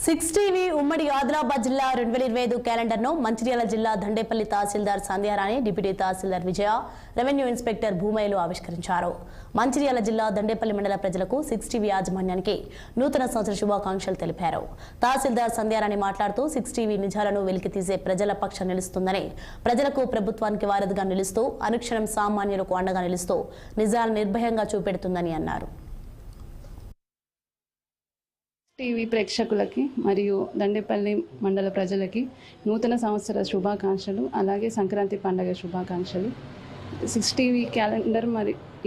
60వి ఉమ్మడి ఆదిలాబాద్ జిల్లా 2025 క్యాలెండర్ను మంచిర్యాల జిల్లా దండేపల్లి తహసీల్దార్ సంధ్యారాణి, డిప్యూటీ తహసీల్దార్ విజయ, రెవెన్యూ ఇన్స్పెక్టర్ భూమయ్యలు ఆవిష్కరించారు. మంచిర్యాల జిల్లా దండేపల్లి మండల ప్రజలకు 60వి యాజమాన్యానికి నూతన సంవత్సర శుభాకాంక్షలు తెలిపారు. తహసీల్దార్ సంధ్యారాణి మాట్లాడుతూ 60వి నిజాలను వెలికితీసే ప్రజల పక్షం నిలుస్తుందని, ప్రజలకు ప్రభుత్వానికి వారధిగా నిలుస్తూ అనుక్షణం సామాన్యులకు అండగా నిలుస్తూ నిజాలు నిర్భయంగా చూపెడుతుందని అన్నారు. టీవీ ప్రేక్షకులకి మరియు దండేపల్లి మండల ప్రజలకి నూతన సంవత్సర శుభాకాంక్షలు, అలాగే సంక్రాంతి పండుగ శుభాకాంక్షలు. 60వి క్యాలెండర్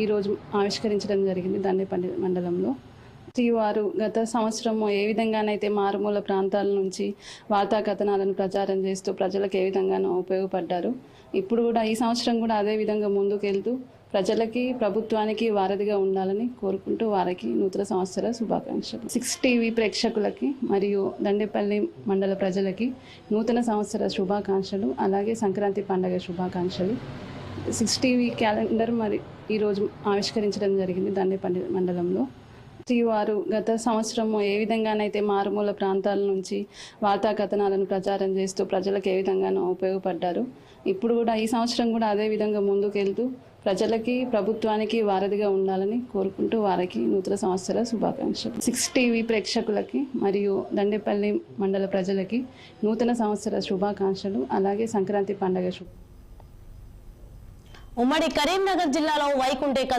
ఈరోజు ఆవిష్కరించడం జరిగింది దండేపల్లి మండలంలో. వారు గత సంవత్సరం ఏ విధంగానైతే మారుమూల ప్రాంతాల నుంచి వార్తా కథనాలను ప్రచారం చేస్తూ ప్రజలకు ఏ విధంగానో ఉపయోగపడ్డారు, ఇప్పుడు కూడా ఈ సంవత్సరం కూడా అదే విధంగా ముందుకెళ్తూ ప్రజలకి ప్రభుత్వానికి వారధిగా ఉండాలని కోరుకుంటూ వారికి నూతన సంవత్సర శుభాకాంక్షలు. 60వి ప్రేక్షకులకి మరియు దండేపల్లి మండల ప్రజలకి నూతన సంవత్సర శుభాకాంక్షలు, అలాగే సంక్రాంతి పండుగ శుభాకాంక్షలు. 60వి క్యాలెండర్ ఈరోజు ఆవిష్కరించడం జరిగింది దండేపల్లి మండలంలో. వారు గత సంవత్సరం ఏ విధంగానైతే మారుమూల ప్రాంతాల నుంచి వార్తా కథనాలను ప్రచారం చేస్తూ ప్రజలకు ఏ విధంగానో ఉపయోగపడ్డారు, ఇప్పుడు కూడా ఈ సంవత్సరం కూడా అదే విధంగా ముందుకెళ్తూ ప్రజలకి ప్రభుత్వానికి వారధిగా ఉండాలని కోరుకుంటూ వారికి నూతన సంవత్సర శుభాకాంక్షలు. 60వి ప్రేక్షకులకి మరియు దండేపల్లి మండల ప్రజలకి నూతన సంవత్సర శుభాకాంక్షలు, అలాగే సంక్రాంతి పండుగ ఉమ్మడి కరీంనగర్ జిల్లాలో వైకుంఠే